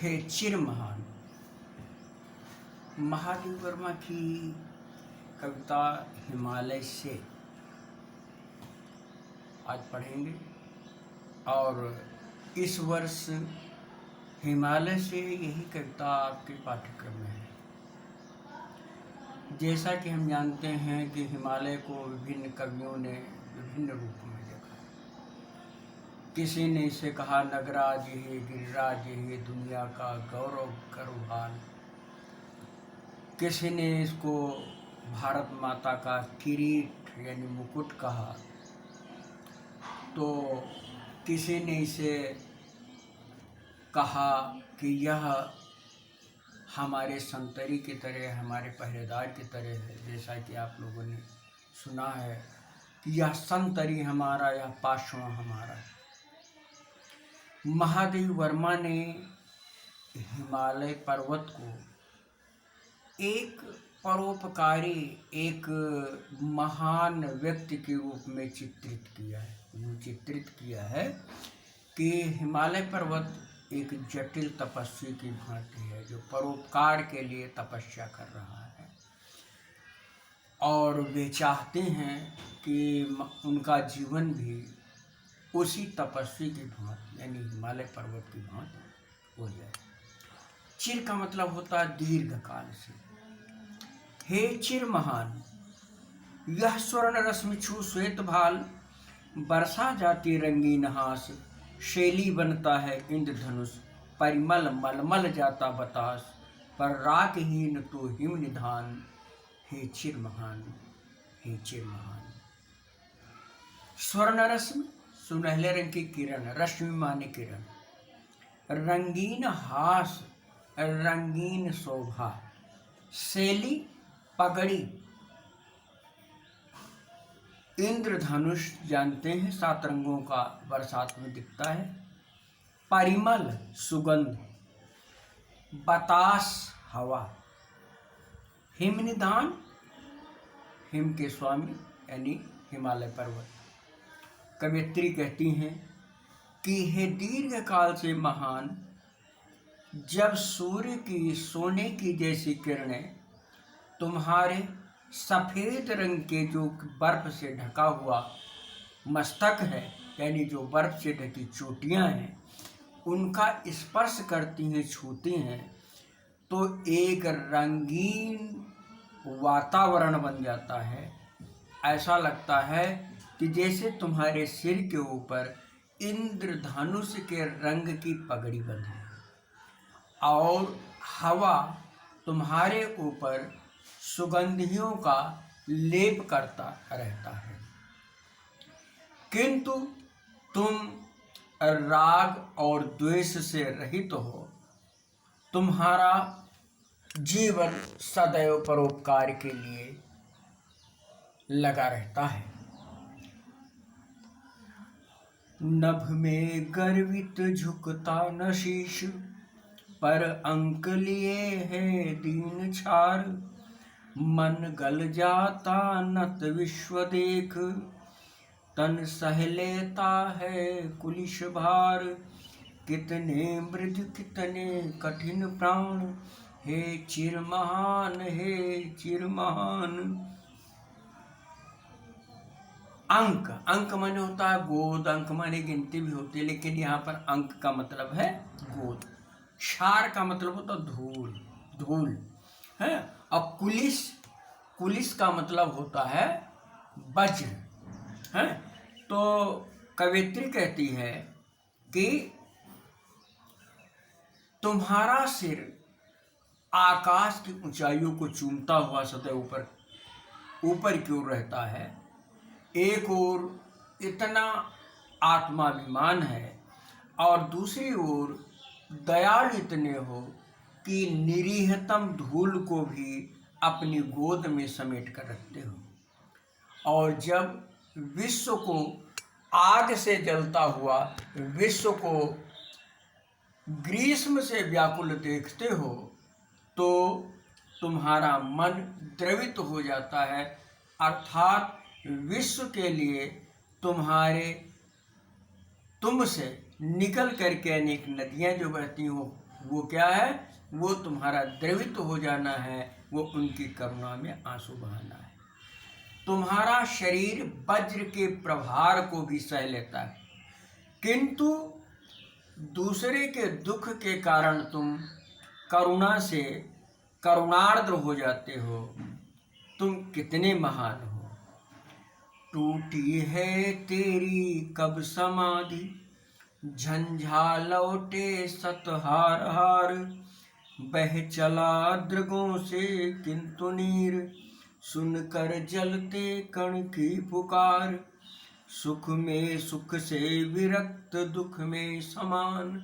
हे चिर महान। महादेव वर्मा की कविता हिमालय से आज पढ़ेंगे और इस वर्ष हिमालय से यही कविता आपके पाठ्यक्रम में है। जैसा कि हम जानते हैं कि हिमालय को विभिन्न कवियों ने विभिन्न रूप में देखा। किसी ने इसे कहा नगराज है, गिरिराज है, दुनिया का गौरव करुभान। किसी ने इसको भारत माता का किरीट यानी मुकुट कहा, तो किसी ने इसे कहा कि यह हमारे संतरी की तरह, हमारे पहरेदार की तरह है। जैसा कि आप लोगों ने सुना है कि यह संतरी हमारा, यह पाशवा हमारा। महादेव वर्मा ने हिमालय पर्वत को एक परोपकारी, एक महान व्यक्ति के रूप में चित्रित किया है कि हिमालय पर्वत एक जटिल तपस्वी की भांति है जो परोपकार के लिए तपस्या कर रहा है, और वे चाहते हैं कि उनका जीवन भी उसी तपस्वी की भांति यानी हिमालय पर्वत की भांति हो जाए। चिर का मतलब होता है दीर्घ काल से। हे चिर महान, यह स्वर्ण रश्मि छू श्वेत भाल, बरसा जाती रंगीन हास, शैली बनता है इंद्रधनुष, परिमल मलमल जाता बतास, पर रागहीन तो हिम निधान। हे चिर महान, हे चिर महान। स्वर्ण रश्मि सुनहले रंग की किरण, रश्मि माने किरण, रंगीन हास रंगीन शोभा, शैली पगड़ी, इंद्रधनुष जानते हैं 7 रंगों का बरसात में दिखता है, परिमल सुगंध, बतास हवा, हिमनिधान हिम के स्वामी यानी हिमालय पर्वत। कवयित्री कहती हैं कि हे दीर्घ काल से महान, जब सूर्य की सोने की जैसी किरणें तुम्हारे सफ़ेद रंग के जो बर्फ से ढका हुआ मस्तक है यानी जो बर्फ से ढकी चोटियां हैं उनका स्पर्श करती हैं, छूती हैं, तो एक रंगीन वातावरण बन जाता है। ऐसा लगता है कि जैसे तुम्हारे सिर के ऊपर इंद्रधनुष के रंग की पगड़ी बंधी है और हवा तुम्हारे ऊपर सुगंधियों का लेप करता रहता है, किंतु तुम राग और द्वेष से रहित हो। तुम्हारा जीवन सदैव परोपकार के लिए लगा रहता है। नभ में गर्वित झुकता न शीश, पर अंक लिए है दीन छार, मन गल जाता नत विश्व देख, तन सह लेता है कुलिश भार, कितने मृदु कितने कठिन प्राण, हे चिर महान, हे चिर महान। अंक, अंक माने होता है गोद, अंक माने गिनती भी होती है, लेकिन यहाँ पर अंक का मतलब है गोद। क्षार का मतलब होता है धूल, धूल है। और कुलिस, कुलिस का मतलब होता है वज्र है। तो कवयित्री कहती है कि तुम्हारा सिर आकाश की ऊंचाइयों को चूमता हुआ सदैव ऊपर की ओर रहता है। एक ओर इतना आत्माभिमान है और दूसरी ओर दयालु इतने हो कि निरीहतम धूल को भी अपनी गोद में समेट कर रखते हो। और जब विश्व को आग से जलता हुआ, विश्व को ग्रीष्म से व्याकुल देखते हो, तो तुम्हारा मन द्रवित हो जाता है। अर्थात विश्व के लिए तुमसे निकल करके अनेक नदियां जो बहती हो वो क्या है? वो तुम्हारा द्रवित हो जाना है, वो उनकी करुणा में आंसू बहाना है। तुम्हारा शरीर वज्र के प्रहार को भी सह लेता है, किंतु दूसरे के दुख के कारण तुम करुणा से करुणार्द्र हो जाते हो। तुम कितने महान हो। टूटी है तेरी कब समाधि, झंझा लौटे सतहार हार। बह चला दृगों से किंतु नीर, सुनकर जलते कण की पुकार। सुख में सुख से विरक्त, दुख में समान।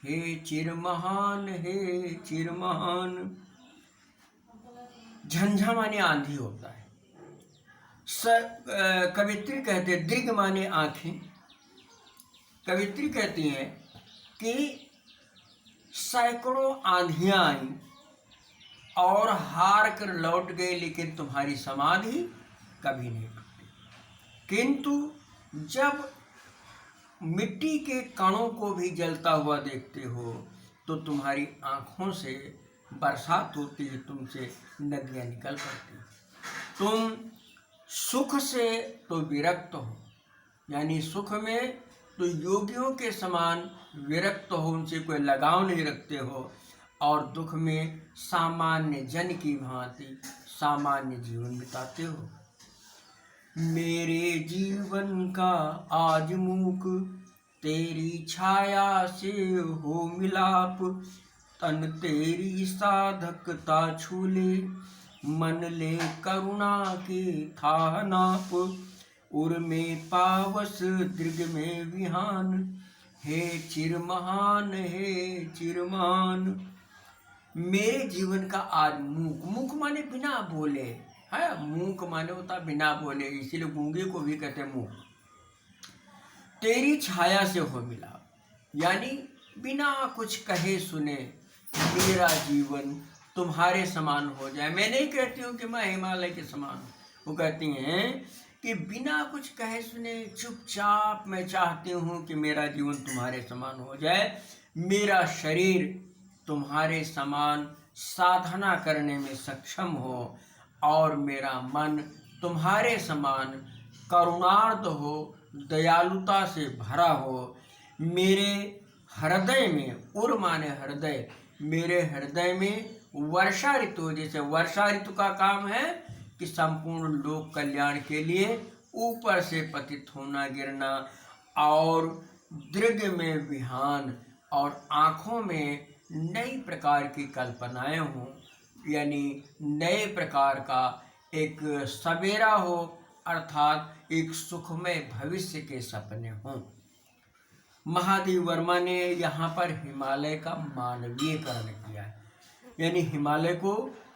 हे चिर महान, हे चिर महान। झंझा माने आंधी होता है। कवित्री कहते दृग माने आंखें। कवित्री कहती हैं कि सैकड़ों आंधियां आई और हार कर लौट गई, लेकिन तुम्हारी समाधि कभी नहीं टूटी। किंतु जब मिट्टी के कणों को भी जलता हुआ देखते हो तो तुम्हारी आंखों से बरसात होती है, तुमसे नदियां निकल पड़ती। तुम सुख से तो विरक्त हो, यानी सुख में तो योगियों के समान विरक्त हो, उनसे कोई लगाव नहीं रखते हो, और दुख में सामान्य जन की भांति सामान्य जीवन बिताते हो। मेरे जीवन का आज मूक, तेरी छाया से हो मिलाप। तन तेरी साधकता छूले, मन ले करुणा के था नाप। उर में पावस दृग में विहान, हे चिर महान, हे चिर महान। मेरे जीवन का आज मूक, मूक माने बिना बोले है, मूक माने होता बिना बोले, इसीलिए गूंगे को भी कहते मूक। तेरी छाया से हो मिला, यानी बिना कुछ कहे सुने मेरा जीवन तुम्हारे समान हो जाए। मैं नहीं कहती हूँ कि मैं हिमालय के समान हूँ, वो कहती हैं कि बिना कुछ कहे सुने चुपचाप मैं चाहती हूँ कि मेरा जीवन तुम्हारे समान हो जाए। मेरा शरीर तुम्हारे समान साधना करने में सक्षम हो और मेरा मन तुम्हारे समान करुणार्द्र हो, दयालुता से भरा हो। मेरे हृदय में, उर माने हृदय, मेरे हृदय में वर्षा ऋतु, जैसे वर्षा ऋतु का काम है कि संपूर्ण लोक कल्याण के लिए ऊपर से पतित होना, गिरना, और दृग में विहान और आँखों में नई प्रकार की कल्पनाएं हों, यानी नए प्रकार का एक सवेरा हो, अर्थात एक सुखमय भविष्य के सपने हों। महादेव वर्मा ने यहाँ पर हिमालय का मानवीयकरण किया है, यानी हिमालय को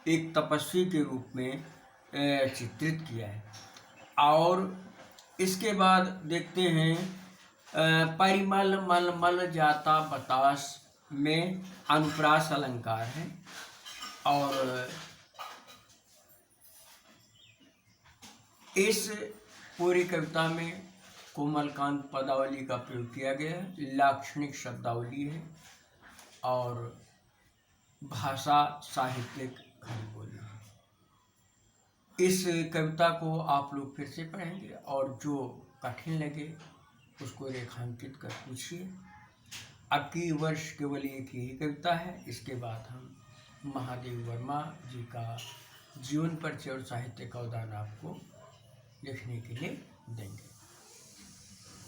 एक तपस्वी के रूप में चित्रित किया है। और इसके बाद देखते हैं परिमल मल मल जाता बतास में अनुप्रास अलंकार है, और इस पूरी कविता में कोमलकांत पदावली का प्रयोग किया गया है। लाक्षणिक शब्दावली है और भाषा साहित्यिक खंडबोली है। इस कविता को आप लोग फिर से पढ़ेंगे और जो कठिन लगे उसको रेखांकित कर पूछिए। अब की वर्ष केवल एक ही कविता है, इसके बाद हम महादेव वर्मा जी का जीवन परिचय और साहित्य का उदाहरण आपको लिखने के लिए देंगे।